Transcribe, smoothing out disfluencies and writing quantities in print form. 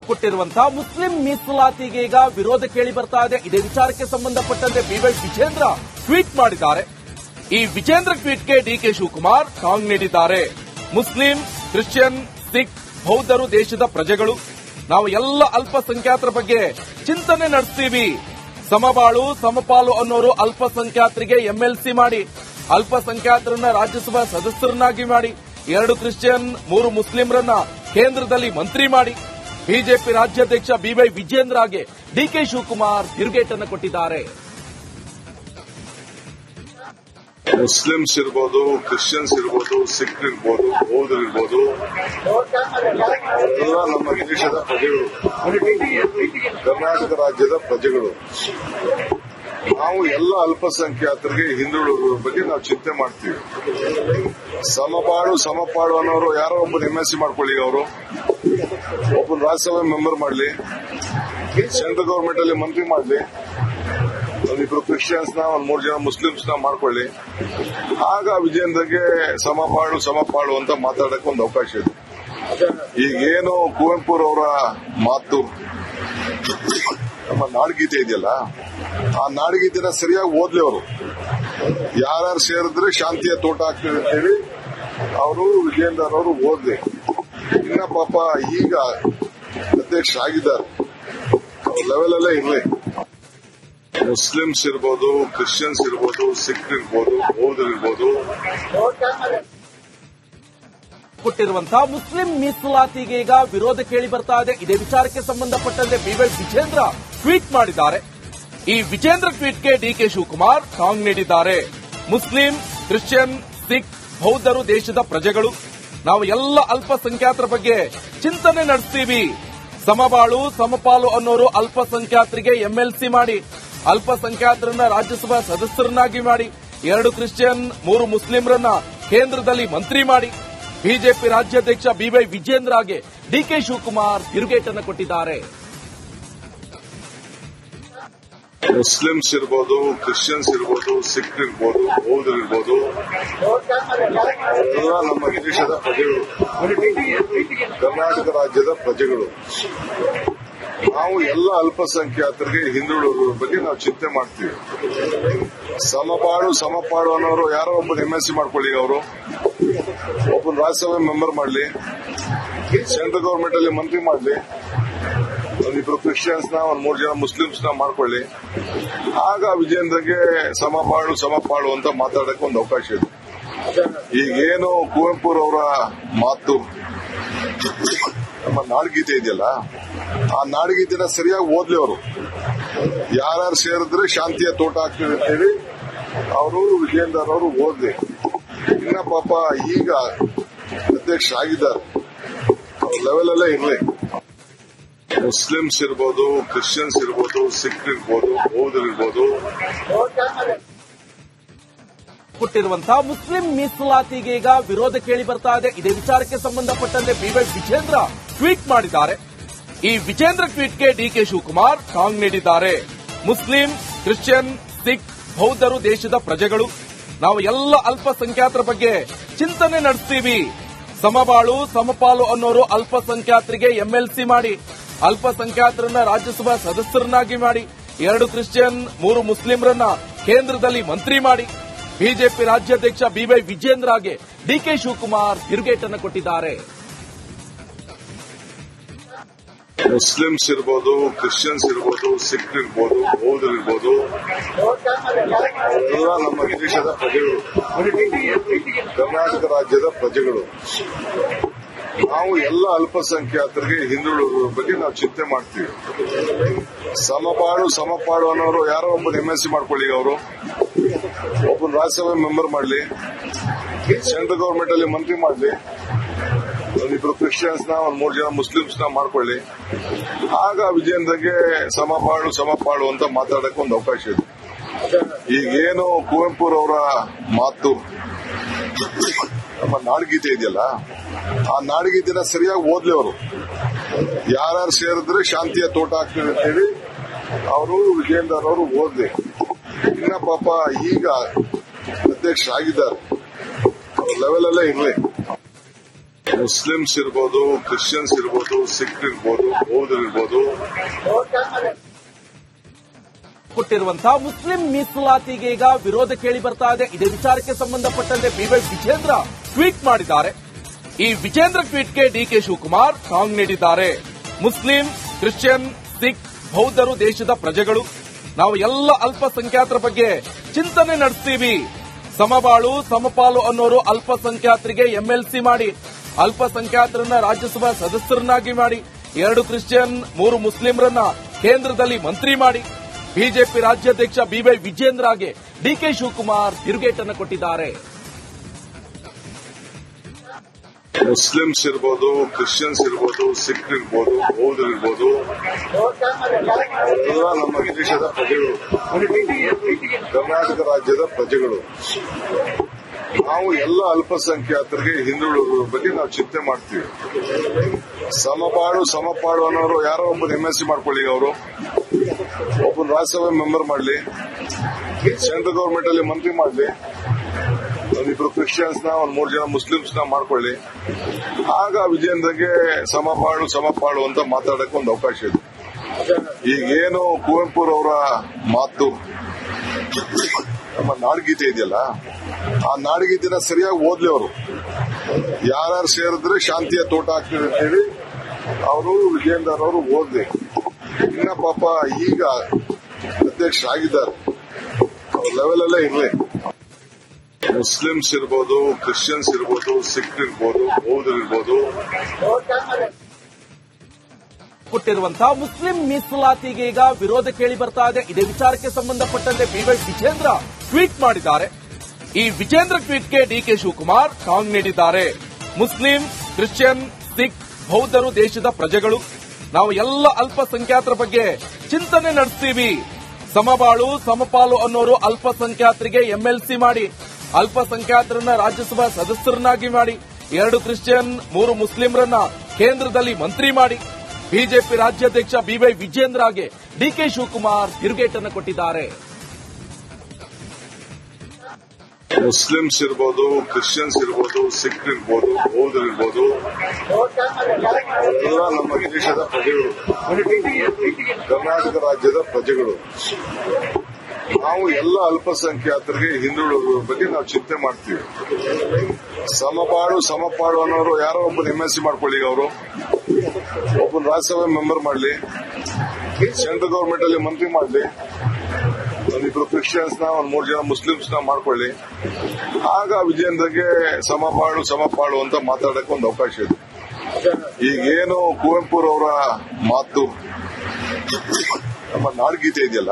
ಕೊಟ್ಟಿರುವಂತಹ ಮುಸ್ಲಿಂ ಮೀಸಲಾತಿಗೆ ಈಗ ವಿರೋಧ ಕೇಳಿ ಬರ್ತಾ ಇದೆ. ಇದೇ ವಿಚಾರಕ್ಕೆ ಸಂಬಂಧಪಟ್ಟಂತೆ ಬಿವೈ ವಿಜೇಂದ್ರ ಟ್ವೀಟ್ ಮಾಡಿದ್ದಾರೆ. ಈ ವಿಜೇಂದ್ರ ಟ್ವೀಟ್ಗೆ ಡಿಕೆ ಶಿವಕುಮಾರ್ ಟಾಂಗ್ ನೀಡಿದ್ದಾರೆ. ಮುಸ್ಲಿಂ, ಕ್ರಿಶ್ಚಿಯನ್, ಸಿಖ್, ಬೌದ್ಧರು ದೇಶದ ಪ್ರಜೆಗಳು. ನಾವು ಎಲ್ಲ ಅಲ್ಪಸಂಖ್ಯಾತರ ಬಗ್ಗೆ ಚಿಂತನೆ ನಡೆಸ್ತೀವಿ. ಸಮಬಾಳು ಸಮಪಾಲು ಅನ್ನೋರು ಅಲ್ಪಸಂಖ್ಯಾತರಿಗೆ ಎಂಎಲ್ಸಿ ಮಾಡಿ, ಅಲ್ಪಸಂಖ್ಯಾತರನ್ನ ರಾಜ್ಯಸಭಾ ಸದಸ್ಯರನ್ನಾಗಿ ಮಾಡಿ, 2 ಕ್ರಿಶ್ಚಿಯನ್ 3 ಮುಸ್ಲಿಂರನ್ನ ಕೇಂದ್ರದಲ್ಲಿ ಮಂತ್ರಿ ಮಾಡಿ. ಬಿಜೆಪಿ ರಾಜ್ಯಾಧ್ಯಕ್ಷ ಬಿವೈ ವಿಜೇಂದ್ರಗೆ ಡಿಕೆ ಶಿವಕುಮಾರ್ ತಿರುಗೇಟನ್ನು ಕೊಟ್ಟಿದ್ದಾರೆ. ಮುಸ್ಲಿಮ್ಸ್ ಇರ್ಬೋದು, ಕ್ರಿಶ್ಚಿಯನ್ಸ್ ಇರ್ಬೋದು, ಸಿಖ್ ಇರ್ಬೋದು, ಬೌದ್ಧರು ಇರ್ಬೋದು, ಎಲ್ಲ ನಮ್ಮ ದೇಶದ ಪ್ರಜೆಗಳು, ಕರ್ನಾಟಕ ರಾಜ್ಯದ ಪ್ರಜೆಗಳು. ನಾವು ಎಲ್ಲ ಅಲ್ಪಸಂಖ್ಯಾತರಿಗೆ ಹಿಂದುಳಿದ ಬಗ್ಗೆ ನಾವು ಚಿಂತೆ ಮಾಡ್ತೀವಿ. ಸಮಪಾಡು ಅನ್ನೋರು ಯಾರೋ ಒಬ್ಬರು ಎಂಎಸ್ಸಿ ಮಾಡ್ಕೊಳ್ಳಿ, ಅವರು ಒಬ್ಬರು ರಾಜ್ಯಸಭೆ ಮೆಂಬರ್ ಮಾಡಲಿ, ಸೆಂಟ್ರಲ್ ಗವರ್ಮೆಂಟ್ ಅಲ್ಲಿ ಮಂತ್ರಿ ಮಾಡಲಿ, ಒಂದಿಬ್ರು ಕ್ರಿಶ್ಚಿಯನ್ಸ್ ನ 3 ಜನ ಮುಸ್ಲಿಮ್ಸ್ ನ ಮಾಡ್ಕೊಳ್ಳಿ. ಆಗ ವಿಜೇಂದ್ರಗೆ ಸಮಪಾಡು ಅಂತ ಮಾತಾಡಕ್ಕೆ ಒಂದು ಅವಕಾಶ ಇದೆ. ಈಗೇನು ಕುವೆಂಪುರವರ ಮಾತು, ನಮ್ಮ ನಾಡಗೀತೆ ಇದೆಯಲ್ಲ, ಆ ನಾಡಗೀತೆನ ಸರಿಯಾಗಿ ಓದ್ಲಿ ಅವರು. ಯಾರ್ಯಾರು ಸೇರಿದ್ರೆ ಶಾಂತಿಯ ತೋಟ ಆಗ್ತದೆ ಅಂತೇಳಿ ಅವರು ವಿಜೇಂದ್ರ ಅವರು ಓದ್ಲಿ. ಇನ್ನ ಪಾಪ ಈಗ ಅಧ್ಯಕ್ಷ ಆಗಿದ್ದಾರೆ, ಲೆವೆಲ್ ಅಲ್ಲೇ ಇರ್ಲಿ. ಮುಸ್ಲಿಮ್ಸ್ ಇರ್ಬೋದು, ಕ್ರಿಶ್ಚಿಯನ್ಸ್ ಇರ್ಬೋದು, ಸಿಖ್ ಇರ್ಬೋದು, ಬೌದ್ಧರು ಇರ್ಬೋದು. ಕೊಟ್ಟಿರುವಂತಹ ಮುಸ್ಲಿಂ ಮೀಸಲಾತಿಗೆ ಈಗ ವಿರೋಧ ಕೇಳಿ ಬರ್ತಾ ಇದೆ. ಇದೇ ವಿಚಾರಕ್ಕೆ ಸಂಬಂಧಪಟ್ಟಂತೆ ಬಿವೈ ವಿಜೇಂದ್ರ ಟ್ವೀಟ್ ಮಾಡಿದ್ದಾರೆ. ಈ ವಿಜೇಂದ್ರ ಟ್ವೀಟ್ಗೆ ಡಿಕೆ ಶಿವಕುಮಾರ್ ಟಾಂಗ್ ನೀಡಿದ್ದಾರೆ. ಮುಸ್ಲಿಂ, ಕ್ರಿಶ್ಚಿಯನ್, ಸಿಖ್, ಬೌದ್ಧರು ದೇಶದ ಪ್ರಜೆಗಳು. ನಾವು ಎಲ್ಲ ಅಲ್ಪಸಂಖ್ಯಾತರ ಬಗ್ಗೆ ಚಿಂತನೆ ನಡೆಸ್ತೀವಿ. ಸಮಬಾಳು ಸಮಪಾಲು ಅನ್ನೋರು ಅಲ್ಪಸಂಖ್ಯಾತರಿಗೆ ಎಂಎಲ್ಸಿ ಮಾಡಿ, ಅಲ್ಪಸಂಖ್ಯಾತರನ್ನ ರಾಜ್ಯಸಭಾ ಸದಸ್ಯರನ್ನಾಗಿ ಮಾಡಿ, 2 ಕ್ರಿಶ್ಚಿಯನ್ 3 ಮುಸ್ಲಿಂರನ್ನ ಕೇಂದ್ರದಲ್ಲಿ ಮಂತ್ರಿ ಮಾಡಿ. ಬಿಜೆಪಿ ರಾಜ್ಯಾಧ್ಯಕ್ಷ ಬಿವೈ ವಿಜೇಂದ್ರಗೆ ಡಿಕೆ ಶಿವಕುಮಾರ್ ತಿರುಗೇಟನ್ನು ಕೊಟ್ಟಿದ್ದಾರೆ. ಮುಸ್ಲಿಮ್ಸ್ ಇರ್ಬೋದು, ಕ್ರಿಶ್ಚಿಯನ್ಸ್ ಇರ್ಬೋದು, ಸಿಖ್ ಇರ್ಬೋದು, ಬೌದ್ಧರು ಇರ್ಬೋದು, ಎಲ್ಲ ನಮ್ಮ ದೇಶದ ಪ್ರಜೆಗಳು, ಕರ್ನಾಟಕ ರಾಜ್ಯದ ಪ್ರಜೆಗಳು. ನಾವು ಎಲ್ಲ ಅಲ್ಪಸಂಖ್ಯಾತರಿಗೆ ಹಿಂದುಳಿದ ಬಗ್ಗೆ ನಾವು ಚಿಂತೆ ಮಾಡ್ತೀವಿ. ಸಮಪಾಡು ಅನ್ನೋರು ಯಾರೋ ಒಬ್ಬರು ಎಂಎಸ್ಸಿ ಮಾಡ್ಕೊಳ್ಳಿ, ಅವರು ಒಬ್ಬರು ರಾಜ್ಯಸಭೆ ಮೆಂಬರ್ ಮಾಡಲಿ, ಸೆಂಟ್ರಲ್ ಗವರ್ಮೆಂಟ್ ಅಲ್ಲಿ ಮಂತ್ರಿ ಮಾಡಲಿ, ಒಂದಿಬ್ರು ಕ್ರಿಶ್ಚಿಯನ್ಸ್ ನ 3 ಜನ ಮುಸ್ಲಿಮ್ಸ್ ನ ಮಾಡ್ಕೊಳ್ಳಿ. ಆಗ ವಿಜೇಂದ್ರಗೆ ಸಮಪಾಡು ಅಂತ ಮಾತಾಡಕ್ಕೆ ಒಂದು ಅವಕಾಶ ಇದೆ. ಈಗೇನು ಕುವೆಂಪುರವರ ಮಾತು, ನಮ್ಮ ನಾಡಗೀತೆ ಇದೆಯಲ್ಲ, ಆ ನಾಡಗೀತೆನ ಸರಿಯಾಗಿ ಓದ್ಲಿ ಅವರು. ಯಾರ್ಯಾರು ಸೇರಿದ್ರೆ ಶಾಂತಿಯ ತೋಟ ಆಗ್ತದೆ ಅಂತೇಳಿ ಅವರು ವಿಜೇಂದ್ರ ಅವರು ಓದ್ಲಿ. ಇನ್ನ ಪಾಪ ಈಗ ಅಧ್ಯಕ್ಷ ಆಗಿದ್ದಾರೆ, ಲೆವೆಲ್ ಅಲ್ಲೇ ಇರ್ಲಿ. ಮುಸ್ಲಿಮ್ಸ್ ಇರ್ಬೋದು, ಕ್ರಿಶ್ಚಿಯನ್ಸ್ ಇರ್ಬೋದು, ಸಿಖ್ ಇರ್ಬೋದು, ಬೌದ್ಧರು ಇರ್ಬೋದು. ಕೊಟ್ಟಿರುವಂತಹ ಮುಸ್ಲಿಂ ಮೀಸಲಾತಿಗೆ ಈಗ ವಿರೋಧ ಕೇಳಿ ಬರ್ತಾ ಇದೆ. ಇದೇ ವಿಚಾರಕ್ಕೆ ಸಂಬಂಧಪಟ್ಟಂತೆ ಬಿವೈ ವಿಜೇಂದ್ರ ಟ್ವೀಟ್ ಮಾಡಿದ್ದಾರೆ. ಈ ವಿಜೇಂದ್ರ ಟ್ವೀಟ್ಗೆ ಡಿಕೆ ಶಿವಕುಮಾರ್ ಟಾಂಗ್ ನೀಡಿದ್ದಾರೆ. ಮುಸ್ಲಿಂ, ಕ್ರಿಶ್ಚಿಯನ್, ಸಿಖ್, ಬೌದ್ಧರು ದೇಶದ ಪ್ರಜೆಗಳು. ನಾವು ಎಲ್ಲ ಅಲ್ಪಸಂಖ್ಯಾತರ ಬಗ್ಗೆ ಚಿಂತನೆ ನಡೆಸ್ತೀವಿ. ಸಮಬಾಳು ಸಮಪಾಲು ಅನ್ನೋರು ಅಲ್ಪಸಂಖ್ಯಾತರಿಗೆ ಎಂಎಲ್ಸಿ ಮಾಡಿ, ಅಲ್ಪಸಂಖ್ಯಾತರನ್ನ ರಾಜ್ಯಸಭಾ ಸದಸ್ಯರನ್ನಾಗಿ ಮಾಡಿ, 2 ಕ್ರಿಶ್ಚಿಯನ್ 3 ಮುಸ್ಲಿಂರನ್ನ ಕೇಂದ್ರದಲ್ಲಿ ಮಂತ್ರಿ ಮಾಡಿ. ಬಿಜೆಪಿ ರಾಜ್ಯಾಧ್ಯಕ್ಷ ಬಿವೈ ವಿಜೇಂದ್ರಗೆ ಡಿಕೆ ಶಿವಕುಮಾರ್ ತಿರುಗೇಟನ್ನು ಕೊಟ್ಟಿದ್ದಾರೆ. ಮುಸ್ಲಿಮ್ಸ್ ಇರ್ಬೋದು, ಕ್ರಿಶ್ಚಿಯನ್ಸ್ ಇರ್ಬೋದು, ಸಿಖ್ ಇರ್ಬೋದು, ಬೌದ್ಧರು ಇರ್ಬೋದು, ಎಲ್ಲ ನಮ್ಮ ದೇಶದ ಪ್ರಜೆಗಳು, ಕರ್ನಾಟಕ ರಾಜ್ಯದ ಪ್ರಜೆಗಳು. ನಾವು ಎಲ್ಲ ಅಲ್ಪಸಂಖ್ಯಾತರಿಗೆ ಹಿಂದುಳಿದ ಬಗ್ಗೆ ನಾವು ಚಿಂತೆ ಮಾಡ್ತೀವಿ. ಸಮಪಾಡು ಅನ್ನೋರು ಯಾರೋ ಒಬ್ಬರು ಎಂಎಸ್ಸಿ ಮಾಡ್ಕೊಳ್ಳಿ, ಅವರು ಒಬ್ಬರು ರಾಜ್ಯಸಭೆ ಮೆಂಬರ್ ಮಾಡಲಿ, ಸೆಂಟ್ರಲ್ ಗವರ್ಮೆಂಟ್ ಅಲ್ಲಿ ಮಂತ್ರಿ ಮಾಡಲಿ, ಒಂದಿಬ್ರು ಕ್ರಿಶ್ಚಿಯನ್ಸ್ ನ 3 ಜನ ಮುಸ್ಲಿಮ್ಸ್ ನ ಮಾಡ್ಕೊಳ್ಳಿ. ಆಗ ವಿಜೇಂದ್ರಗೆ ಸಮಪಾಡು ಅಂತ ಮಾತಾಡಕ್ಕೆ ಒಂದು ಅವಕಾಶ ಇದೆ. ಈಗೇನು ಕುವೆಂಪುರವರ ಮಾತು, ನಮ್ಮ ನಾಡಗೀತೆ ಇದೆಯಲ್ಲ, ಆ ನಾಡಗೀತೆನ ಸರಿಯಾಗಿ ಓದ್ಲಿ ಅವರು. ಯಾರ್ಯಾರು ಸೇರಿದ್ರೆ ಶಾಂತಿಯ ತೋಟ ಆಗ್ತದೆ ಅಂತೇಳಿ ಅವರು ವಿಜೇಂದ್ರ ಅವರು ಓದ್ಲಿ. ಇನ್ನ ಪಾಪ ಈಗ ಅಧ್ಯಕ್ಷ ಆಗಿದ್ದಾರೆ, ಲೆವೆಲ್ ಅಲ್ಲೇ ಇರ್ಲಿ. ಮುಸ್ಲಿಮ್ಸ್ ಇರ್ಬೋದು, ಕ್ರಿಶ್ಚಿಯನ್ಸ್ ಇರ್ಬೋದು, ಸಿಖ್ ಇರ್ಬೋದು, ಬೌದ್ಧರು ಇರ್ಬೋದು. ಕೊಟ್ಟಿರುವಂತಹ ಮುಸ್ಲಿಂ ಮೀಸಲಾತಿಗೆ ಈಗ ವಿರೋಧ ಕೇಳಿ ಬರ್ತಾ ಇದೆ. ಇದೇ ವಿಚಾರಕ್ಕೆ ಸಂಬಂಧಪಟ್ಟಂತೆ ಬಿವೈ ವಿಜೇಂದ್ರ ಟ್ವೀಟ್ ಮಾಡಿದ್ದಾರೆ. ಈ ವಿಜೇಂದ್ರ ಟ್ವೀಟ್ಗೆ ಡಿಕೆ ಶಿವಕುಮಾರ್ ಟಾಂಗ್ ನೀಡಿದ್ದಾರೆ. ಮುಸ್ಲಿಂ, ಕ್ರಿಶ್ಚಿಯನ್, ಸಿಖ್, ಬೌದ್ಧರು ದೇಶದ ಪ್ರಜೆಗಳು. ನಾವು ಎಲ್ಲ ಅಲ್ಪಸಂಖ್ಯಾತರ ಬಗ್ಗೆ ಚಿಂತನೆ ನಡೆಸ್ತೀವಿ. ಸಮಬಾಳು ಸಮಪಾಲು ಅನ್ನೋರು ಅಲ್ಪಸಂಖ್ಯಾತರಿಗೆ ಎಂಎಲ್ಸಿ ಮಾಡಿ, ಅಲ್ಪಸಂಖ್ಯಾತರನ್ನ ರಾಜ್ಯಸಭಾ ಸದಸ್ಯರನ್ನಾಗಿ ಮಾಡಿ, 2 ಕ್ರಿಶ್ಚಿಯನ್ 3 ಮುಸ್ಲಿಂರನ್ನ ಕೇಂದ್ರದಲ್ಲಿ ಮಂತ್ರಿ ಮಾಡಿ. ಬಿಜೆಪಿ ರಾಜ್ಯಾಧ್ಯಕ್ಷ ಬಿವೈ ವಿಜೇಂದ್ರಗೆ ಡಿಕೆ ಶಿವಕುಮಾರ್ ತಿರುಗೇಟನ್ನು ಕೊಟ್ಟಿದ್ದಾರೆ. ಮುಸ್ಲಿಮ್ಸ್ ಇರ್ಬೋದು, ಕ್ರಿಶ್ಚಿಯನ್ಸ್ ಇರ್ಬೋದು, ಸಿಖ್ ಇರ್ಬೋದು, ಬೌದ್ಧರು ಇರ್ಬೋದು. ಎಲ್ಲ ನಮ್ಮ ದೇಶದ ಪ್ರಜೆಗಳು, ಕರ್ನಾಟಕ ರಾಜ್ಯದ ಪ್ರಜೆಗಳು. ನಾವು ಎಲ್ಲ ಅಲ್ಪಸಂಖ್ಯಾತರಿಗೆ ಹಿಂದುಳಿದ ಬಗ್ಗೆ ನಾವು ಚಿಂತೆ ಮಾಡ್ತೀವಿ. ಸಮಪಾಡು ಅನ್ನೋರು ಯಾರೋ ಒಬ್ಬರು ಎಂಎಸ್ಸಿ ಮಾಡ್ಕೊಳ್ಳಿ, ಅವರು ಒಬ್ಬರು ರಾಜ್ಯಸಭೆ ಮೆಂಬರ್ ಮಾಡಲಿ, ಸೆಂಟ್ರಲ್ ಗವರ್ಮೆಂಟ್ ಅಲ್ಲಿ ಮಂತ್ರಿ ಮಾಡಲಿ, ಒಂದಿಬ್ರು ಕ್ರಿಶ್ಚಿಯನ್ಸ್ ನ 3 ಜನ ಮುಸ್ಲಿಮ್ಸ್ ನ ಮಾಡ್ಕೊಳ್ಳಿ. ಆಗ ವಿಜೇಂದ್ರಗೆ ಸಮಪಾಡು ಅಂತ ಮಾತಾಡಕ್ಕೆ ಒಂದು ಅವಕಾಶ ಇದೆ. ಈಗೇನು ಕುವೆಂಪುರವರ ಮಾತು, ನಮ್ಮ ನಾಡಗೀತೆ ಇದೆಯಲ್ಲ, ಆ ನಾಡಗೀತೆನ ಸರಿಯಾಗಿ ಓದ್ಲಿ ಅವರು. ಯಾರ್ಯಾರು ಸೇರಿದ್ರೆ ಶಾಂತಿಯ ತೋಟ ಆಗ್ತದೆ ಅಂತ ಹೇಳಿ ಅವರು ವಿಜೇಂದ್ರ ಅವರು ಓದ್ಲಿ. ಇನ್ನ ಪಾಪ ಈಗ ಅಧ್ಯಕ್ಷರಾಗಿದ್ದಾರೆ, ಅವ್ರ ಲೆವೆಲ್ ಅಲ್ಲೇ ಇರ್ಲಿ. ಮುಸ್ಲಿಮ್ಸ್ ಇರ್ಬೋದು, ಕ್ರಿಶ್ಚಿಯನ್ಸ್ ಇರ್ಬೋದು, ಸಿಖ್ ಇರ್ಬೋದು, ಬೌದ್ಧರು ಇರ್ಬೋದು. ಕೊಟ್ಟಿರುವಂತಹ ಮುಸ್ಲಿಂ ಮೀಸಲಾತಿಗೆ ಈಗ ವಿರೋಧ ಕೇಳಿ ಬರ್ತಾ ಇದೆ. ಇದೇ ವಿಚಾರಕ್ಕೆ ಸಂಬಂಧಪಟ್ಟಂತೆ ಬಿವೈ ವಿಜೇಂದ್ರ ಟ್ವೀಟ್ ಮಾಡಿದ್ದಾರೆ. ಈ ವಿಜೇಂದ್ರ ಟ್ವೀಟ್ಗೆ ಡಿಕೆ ಶಿವಕುಮಾರ್ ಟಾಂಗ್ ನೀಡಿದ್ದಾರೆ. ಮುಸ್ಲಿಂ, ಕ್ರಿಶ್ಚಿಯನ್, ಸಿಖ್, ಬೌದ್ಧರು ದೇಶದ ಪ್ರಜೆಗಳು. ನಾವು ಎಲ್ಲ ಅಲ್ಪಸಂಖ್ಯಾತರ ಬಗ್ಗೆ ಚಿಂತನೆ ನಡೆಸ್ತೀವಿ. ಸಮಬಾಳು ಸಮಪಾಲು ಅನ್ನೋರು ಅಲ್ಪಸಂಖ್ಯಾತರಿಗೆ ಎಂಎಲ್ಸಿ ಮಾಡಿ, ಅಲ್ಪಸಂಖ್ಯಾತರನ್ನ ರಾಜ್ಯಸಭಾ ಸದಸ್ಯರನ್ನಾಗಿ ಮಾಡಿ, 2 ಕ್ರಿಶ್ಚಿಯನ್ 3 ಮುಸ್ಲಿಂರನ್ನ ಕೇಂದ್ರದಲ್ಲಿ ಮಂತ್ರಿ ಮಾಡಿ. ಬಿಜೆಪಿ ರಾಜ್ಯಾಧ್ಯಕ್ಷ ಬಿವೈ ವಿಜೇಂದ್ರಗೆ ಡಿಕೆ ಶಿವಕುಮಾರ್ ತಿರುಗೇಟನ್ನು ಕೊಟ್ಟಿದ್ದಾರೆ. ಮುಸ್ಲಿಮ್ಸ್ ಇರ್ಬೋದು, ಕ್ರಿಶ್ಚಿಯನ್ಸ್ ಇರ್ಬೋದು, ಸಿಖ್ ಇರ್ಬೋದು, ಬೌದ್ಧರು ಇರ್ಬೋದು. ಎಲ್ಲ ನಮ್ಮ ದೇಶದ ಪ್ರಜೆಗಳು, ಕರ್ನಾಟಕ ರಾಜ್ಯದ ಪ್ರಜೆಗಳು. ನಾವು ಎಲ್ಲ ಅಲ್ಪಸಂಖ್ಯಾತರಿಗೆ ಹಿಂದುಳಿದ ಬಗ್ಗೆ ನಾವು ಚಿಂತೆ ಮಾಡ್ತೀವಿ. ಸಮಪಾಡು ಅನ್ನೋರು ಯಾರೋ ಒಬ್ಬರು ಎಂಎಸ್ಸಿ ಮಾಡ್ಕೊಳ್ಳಿ, ಅವರು ಒಬ್ಬರು ರಾಜ್ಯಸಭೆ ಮೆಂಬರ್ ಮಾಡಲಿ, ಸೆಂಟ್ರಲ್ ಗವರ್ಮೆಂಟ್ ಅಲ್ಲಿ ಮಂತ್ರಿ ಮಾಡಲಿ, ಒಂದಿಬ್ರು ಕ್ರಿಶ್ಚಿಯನ್ಸ್ ನ 3 ಜನ ಮುಸ್ಲಿಮ್ಸ್ ನ ಮಾಡ್ಕೊಳ್ಳಿ. ಆಗ ವಿಜೇಂದ್ರಗೆ ಸಮಪಾಡು ಅಂತ ಮಾತಾಡಕ್ಕೆ ಒಂದು ಅವಕಾಶ ಇದೆ. ಈಗೇನು ಕುವೆಂಪುರವರ ಮಾತು, ನಮ್ಮ ನಾಡಗೀತೆ ಇದೆಯಲ್ಲ,